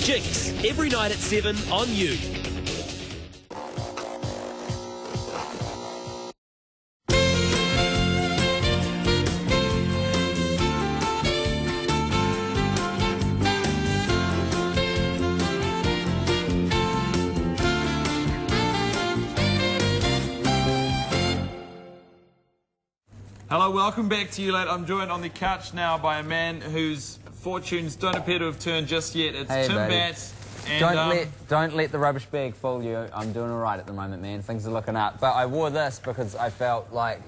Jinx, every night at 7 on You. Hello, welcome back to You Late. I'm joined on the couch now by a man whose fortunes don't appear to have turned just yet. It's hey, Tim buddy. Batt. And, don't let the rubbish bag fool you. I'm doing all right at the moment, man. Things are looking up. But I wore this because I felt like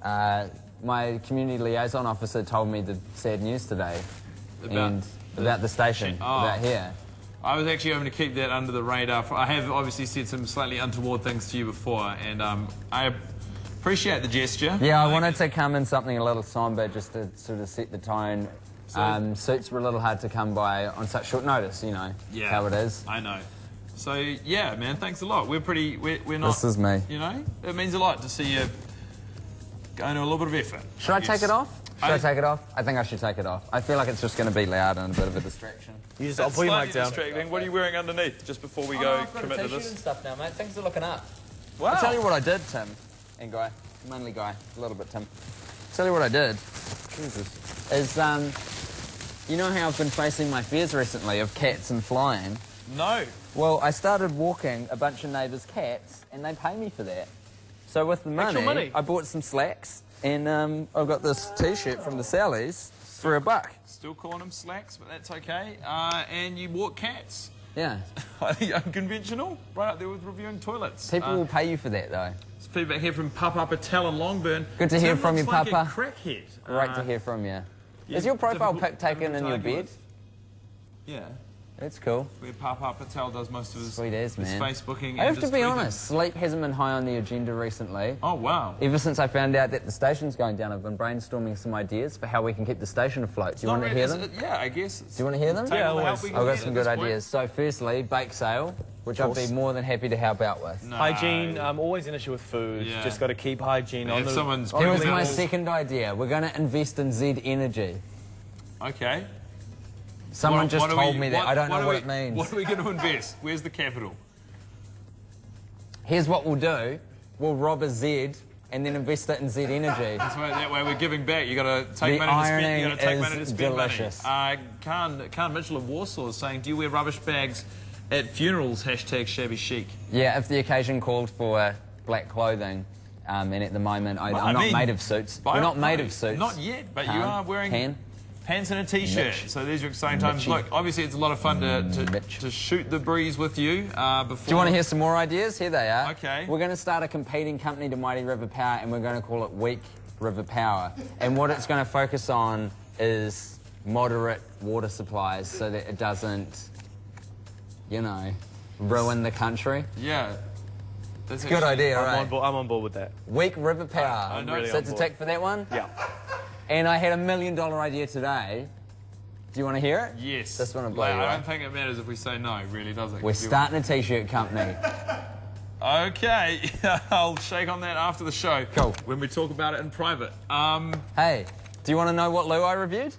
my community liaison officer told me the sad news today. About the station, about here. I was actually hoping to keep that under the radar. I have obviously said some slightly untoward things to you before, and I appreciate the gesture. Yeah, I wanted to come in something a little somber just to sort of set the tone. Suits were a little hard to come by on such short notice, you know, how it is. I know. So, yeah, man, thanks a lot. We're not... This is me. You know, it means a lot to see you going to a little bit of effort. Should I take it off? Should I take it off? I think I should take it off. I feel like it's just going to be loud and a bit of a distraction. I'll put your mic down. Distracting. What are you wearing underneath, just before we go commit to this? And stuff now, mate. Things are looking up. Wow. I'll tell you what I did, Tim. And Guy. Mainly Guy. A little bit Tim. Tell you what I did. Jesus. Is, you know how I've been facing my fears recently of cats and flying? No. Well, I started walking a bunch of neighbours' cats, and they pay me for that. So with the money, I bought some slacks, and I've got this T-shirt from the Sallies for $1. Still calling them slacks, but that's okay. And you walk cats. Yeah. Unconventional, right up there with reviewing toilets. People will pay you for that, though. It's feedback here from Papa Patel in Longburn. Good to hear from you, Like Papa. a crackhead. Great to hear from you. Is your profile pic taken in your bed? Yeah. That's cool. Where Papa Patel does most of his, Sweet as, man. Facebooking. I have and to be tweeting. honest, sleep hasn't been high on the agenda recently. Oh, wow. Ever since I found out that the station's going down, I've been brainstorming some ideas for how we can keep the station afloat. Do you want to hear them? Yeah, I guess. Do you want to hear them? Yeah, I've got some good ideas. So firstly, bake sale, which I'd be more than happy to help out with. No. Hygiene, always an issue with food. Yeah. Just got to keep hygiene on the... Here was my second idea. We're going to invest in Z Energy. Okay. Someone just told me that. I don't know what it means. What are we going to invest? Where's the capital? Here's what we'll do. We'll rob a Z and then invest it in Z Energy. That way we're giving back. You got to take money to spend. You got to take money to spend delicious. money. Khan Mitchell of Warsaw is saying, do you wear rubbish bags at funerals? # shabby chic. Yeah, if the occasion called for black clothing, and at the moment I'm not made of suits. We're not made of suits. Not yet, but you are wearing pants and a T-shirt. So these are exciting times. Look, obviously it's a lot of fun to shoot the breeze with you before... Do you want to hear some more ideas? Here they are. Okay. We're going to start a competing company to Mighty River Power, and we're going to call it Weak River Power. And what it's going to focus on is moderate water supplies so that it doesn't, you know, ruin the country. Yeah. That's good idea, right? I'm on board with that. Weak River Power. I'm really so it's a tick for that one? Yeah. And I had $1 million idea today. Do you want to hear it? Yes. This one will blow you I away. don't think it matters if we say no, really, does it? We're starting a T-shirt company. Okay. I'll shake on that after the show. Cool. When we talk about it in private. Hey, do you want to know what loo I reviewed?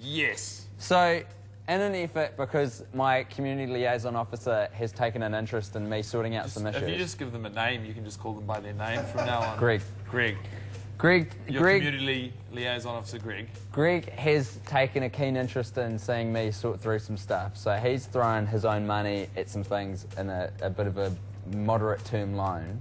Yes. So, in an effort, because my community liaison officer has taken an interest in me sorting out some issues. If you just give them a name, you can just call them by their name from now on. Greg. Your community liaison officer, Greg. Greg has taken a keen interest in seeing me sort through some stuff. So he's thrown his own money at some things in a bit of a moderate term loan.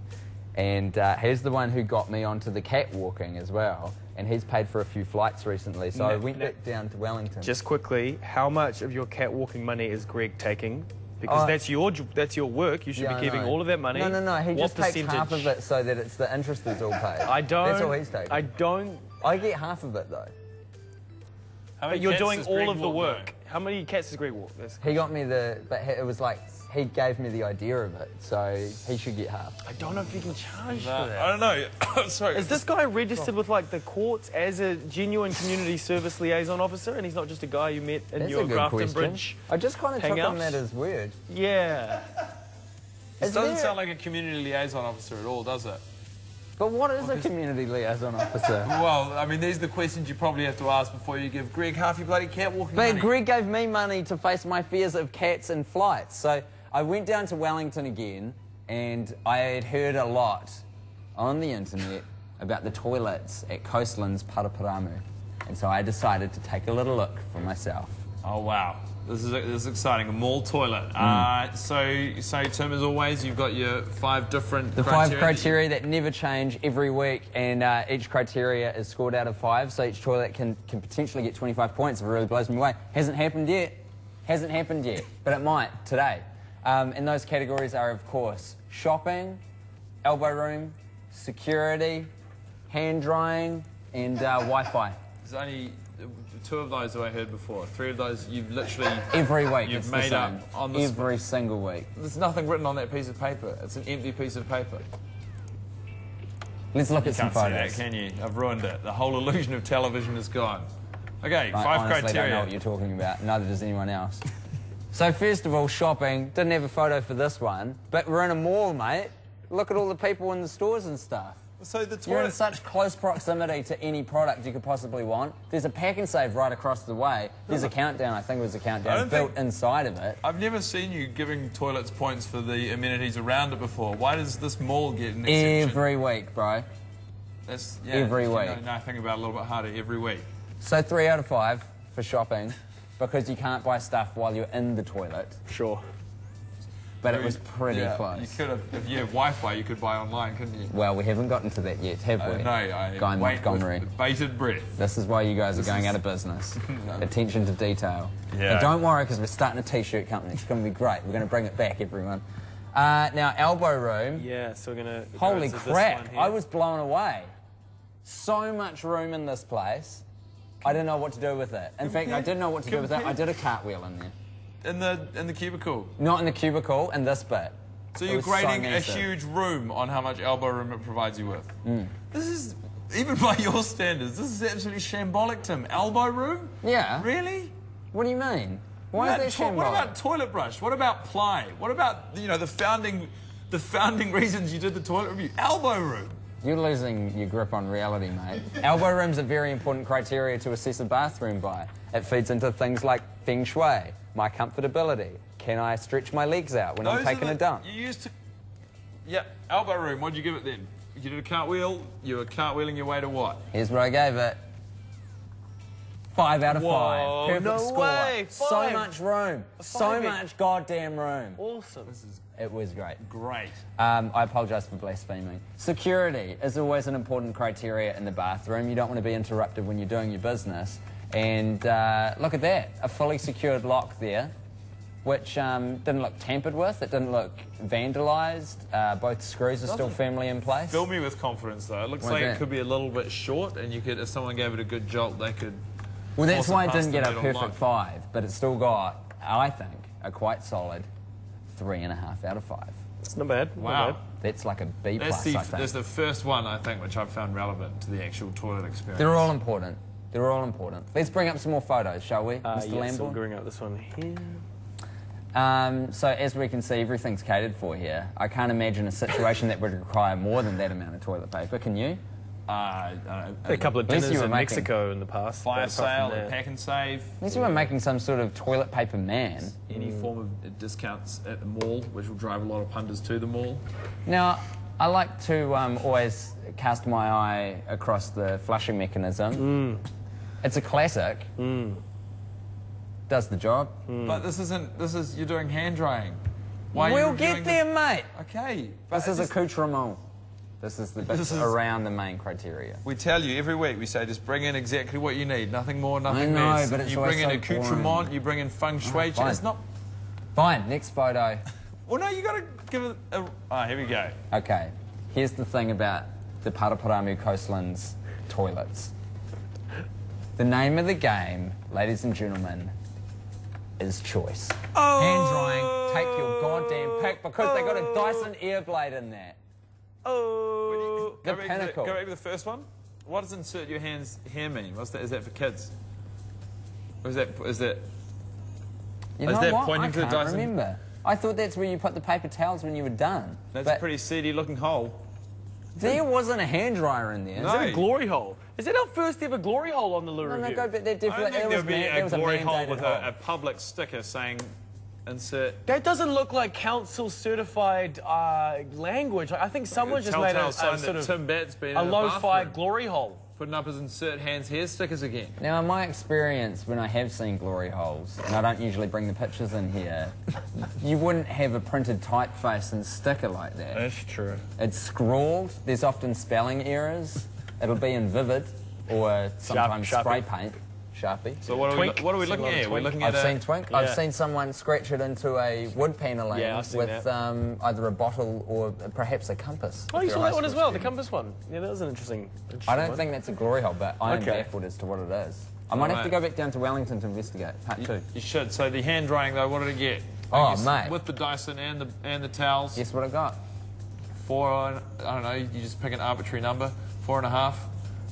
And he's the one who got me onto the catwalking as well. And he's paid for a few flights recently. So I went back down to Wellington. Just quickly, how much of your catwalking money is Greg taking? Because that's your work. You should be keeping all of that money. No. He just takes half of it so that it's the interest is all paid. That's all he's taking. I get half of it though. But you're doing all of the work. How many cats does Greg walk? He got me but it was like, he gave me the idea of it, so he should get half. I don't know if you can charge for that. I don't know. Sorry. Is this guy registered with like the courts as a genuine community service liaison officer, and he's not just a guy you met in your Grafton Bridge? I just kind of took him at his word. Yeah. This doesn't sound like a community liaison officer at all, does it? But what is a community liaison officer? Well, I mean, these are the questions you probably have to ask before you give Greg half your bloody cat walking money. But Greg gave me money to face my fears of cats and flights. So I went down to Wellington again, and I had heard a lot on the internet about the toilets at Coastlands Paraparamu. And so I decided to take a little look for myself. Oh, wow. This is exciting. A mall toilet. So Tim, as always, you've got your 5 different criteria. 5 criteria that never change every week, and each criteria is scored out of 5, so each toilet can potentially get 25 points if it really blows me away. Hasn't happened yet. Hasn't happened yet, but it might today. And those categories are, of course, shopping, elbow room, security, hand drying, and Wi-Fi. There's only 2 of those that I heard before. 3 of those you've literally... Every week you've made up on the every single week. There's nothing written on that piece of paper. It's an empty piece of paper. Let's look at some photos. You can't see that, can you? I've ruined it. The whole illusion of television is gone. Okay, 5 honestly criteria. I don't know what you're talking about. Neither does anyone else. So first of all, shopping. Didn't have a photo for this one, but we're in a mall, mate. Look at all the people in the stores and stuff. So the toilet... You're in such close proximity to any product you could possibly want. There's a pack and save right across the way. There's a countdown, I think it was a countdown, built inside of it. I've never seen you giving toilets points for the amenities around it before. Why does this mall get an exception? Every week, bro. That's, yeah, every week. Now think about it a little bit harder, every week. So 3 out of 5 for shopping, because you can't buy stuff while you're in the toilet. Sure. But it was pretty close. You could have, if you have Wi-Fi, you could buy online, couldn't you? Well, we haven't gotten to that yet, have we? No, I Guy wait Montgomery. with bated breath. This is why you guys are going out of business. Attention to detail. Yeah. And don't worry, because we're starting a T-shirt company. It's going to be great. We're going to bring it back, everyone. Now, elbow room. Yeah, so we're going to... Holy crap, I was blown away. So much room in this place. I didn't know what to do with it. In fact, I didn't know what to do with it. I did a cartwheel in there. In the cubicle? Not in the cubicle, in this bit. So you're grading a huge room on how much elbow room it provides you with. This is, even by your standards, this is absolutely shambolic, Tim. Elbow room? Yeah. Really? What do you mean? Why is that shambolic? What about toilet brush? What about ply? What about, you know, the founding reasons you did the toilet review? Elbow room. You're losing your grip on reality, mate. Elbow room's a very important criteria to assess a bathroom by. It feeds into things like feng shui, my comfortability. Can I stretch my legs out when I'm taking a dump? You used to... Yeah, elbow room, what'd you give it then? You did a cartwheel, you were cartwheeling your way to what? Here's what I gave it. 5 out of 5. Perfect no score. way. 5. So much room. So much goddamn room. Awesome. It was great. Great. I apologise for blaspheming. Security is always an important criteria in the bathroom. You don't want to be interrupted when you're doing your business. And look at that, a fully secured lock there, which didn't look tampered with. It didn't look vandalised. Both screws are still firmly in place. Fill me with confidence, though. It looks like it could be a little bit short, and you could, if someone gave it a good jolt, they could... Well, that's why it didn't get a perfect 5, but it still got, I think, a quite solid 3.5 out of 5. That's not bad. Wow. Not bad. That's like a B+, I think. That's the first one, I think, which I've found relevant to the actual toilet experience. They're all important. They're all important. Let's bring up some more photos, shall we, Mr. Lambourne? So we'll bring up this one here. So as we can see, everything's catered for here. I can't imagine a situation that would require more than that amount of toilet paper. Can you? A couple of dinners in Mexico in the past. Fire sale, pack and save. Unless you were making some sort of toilet paper man. Any form of discounts at the mall, which will drive a lot of punters to the mall. Now, I like to always cast my eye across the flushing mechanism. It's a classic. Does the job. But this is, you're doing hand drying. Why we'll get there, mate. Okay. This is accoutrement. This is the bit around the main criteria. We tell you every week, we say just bring in exactly what you need. Nothing more, nothing less. less. But it's you bring in so accoutrement, boring. you bring in feng shui. Fine. It's not... Fine, next photo. Well, no, you got to give it a... Ah, here we go. Okay, here's the thing about the Paraparamu Coastlands toilets. The name of the game, ladies and gentlemen, is choice. Hand drying, take your goddamn pick, because they got a Dyson Airblade in there. The pinnacle. Go back to the first one. What does insert your hands here mean? What's that? Is that for kids? Or is that You know that what? pointing I to the can't Dyson? remember. I thought that's where you put the paper towels when you were done. That's but a pretty seedy looking hole. There wasn't a hand dryer in there. No. Is that a glory hole? Is that our first ever glory hole on the Lou No, Review? go, but there I don't definitely think there would be there a was glory hole mandated with hole. a public sticker saying insert. That doesn't look like council certified language. I think someone just made a sign sort that of Tim Batt's been a in the lo-fi bathroom glory hole. putting up his insert hands here stickers again. Now, in my experience, when I have seen glory holes, and I don't usually bring the pictures in here, you wouldn't have a printed typeface and sticker like that. That's true. It's scrawled. There's often spelling errors. It'll be in Vivid or sometimes Sharpie. spray paint. Sharpie. So what are Twink. we Seen looking a lot at of here? We're Twink. looking at I've seen Twink. I've Yeah. seen someone scratch it into a wood paneling Yeah, I've seen with that. either a bottle or perhaps a compass. Oh, you if saw you're a that one high as school well, the student. compass one. Yeah, that was an interesting I don't one. think that's a glory hole, but I am Okay. baffled as to what it is. I might have to Right. go back down to Wellington to investigate. Part 2. You should. So the hand drying though, what did it get? Oh, I guess mate. With the Dyson and the towels. Guess what I got? 4, I don't know, you just pick an arbitrary number. 4.5,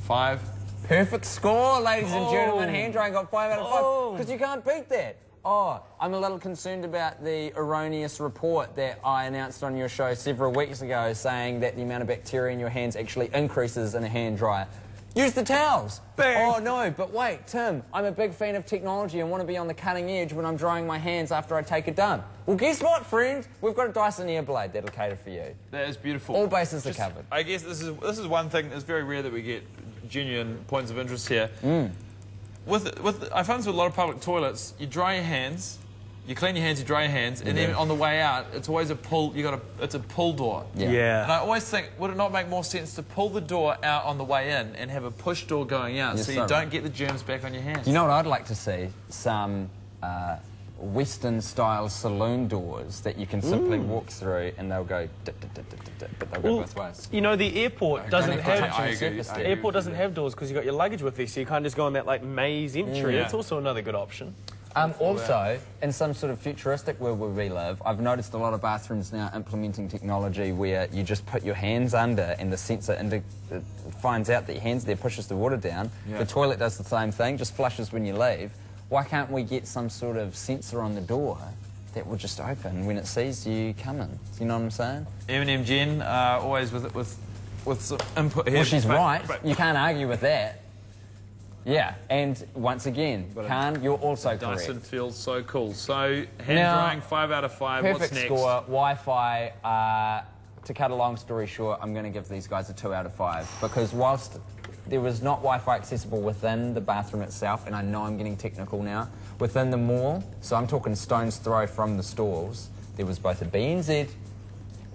5. Perfect score, ladies and Oh. gentlemen. Hand drying got 5 out of 5 Oh. because you can't beat that. Oh, I'm a little concerned about the erroneous report that I announced on your show several weeks ago saying that the amount of bacteria in your hands actually increases in a hand dryer. Use the towels. Bang. Oh, no, but wait, Tim, I'm a big fan of technology and want to be on the cutting edge when I'm drying my hands after I take a dump. Well, guess what, friend? We've got a Dyson Airblade that'll cater for you. That is beautiful. All bases are covered. I guess this is one thing that's very rare that we get genuine points of interest here. I find this with a lot of public toilets. You dry your hands, you clean your hands, you dry your hands, and then on the way out, it's always a pull. It's a pull door. Yeah. And I always think, would it not make more sense to pull the door out on the way in and have a push door going out Yes, so you sir. don't get the germs back on your hands? You know what I'd like to see? Some Western-style saloon doors that you can simply walk through and they'll go, but they'll go both ways. You know, the airport doesn't have to touch have... your surface I there. agree. Airport doesn't have doors because you've got your luggage with you, so you can't just go on that, like, maze entry. Yeah. It's also another good option. Also, in some sort of futuristic world where we live, I've noticed a lot of bathrooms now implementing technology where you just put your hands under and the sensor finds out that your hand's there, pushes the water down. Yeah. The toilet does the same thing, just flushes when you leave. Why can't we get some sort of sensor on the door that will just open when it sees you coming? You know what I'm saying? Eminem Jen, always with some input here. Well, she's right. But You can't argue with that. Yeah, and once again, Khan, you're also correct. Dyson feels so cool. So, hand Now, drying, 5 out of 5. Perfect What's next? score, Wi-Fi. To cut a long story short, I'm going to give these guys a 2 out of 5 because whilst there was not Wi-Fi accessible within the bathroom itself, and I know I'm getting technical now, within the mall, so I'm talking stone's throw from the stalls, there was both a BNZ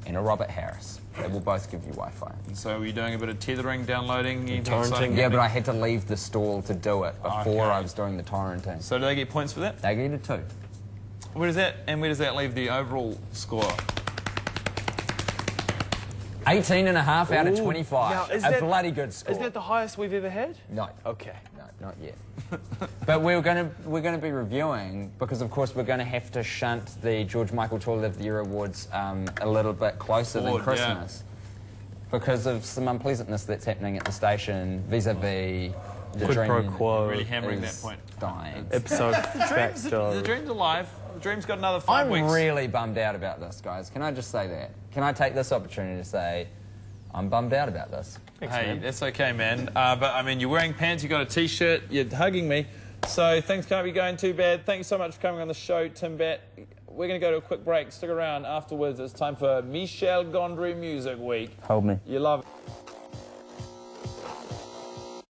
and a Robert Harris. They will both give you Wi-Fi. So, were you doing a bit of tethering, downloading, anything torrenting. exciting? Yeah, but I had to leave the stall to do it before Okay. I was doing the torrenting. So, do they get points for that? They get a 2. Where does that leave the overall score? 18.5 out of Ooh. 25. Now, is a that- bloody good score. Is that the highest we've ever had? No. Okay. No, not yet. But we're going to be reviewing because, of course, we're going to have to shunt the George Michael Toilet of the Year awards a little bit closer Forward, than Christmas because of some unpleasantness that's happening at the station vis-a-vis the Quid pro dream quo. Really hammering is that point. dying. Episode The dream's alive. The dream's got another 5 I'm weeks. really bummed out about this, guys. Can I just say that? Can I take this opportunity to say I'm bummed out about this? Hey, that's okay, man. But, I mean, you're wearing pants, you got a T-shirt, you're hugging me. So things can't be going too bad. Thank you so much for coming on the show, Tim Batt. We're going to go to a quick break. Stick around. Afterwards, it's time for Michel Gondry Music Week. Hold me. You love it.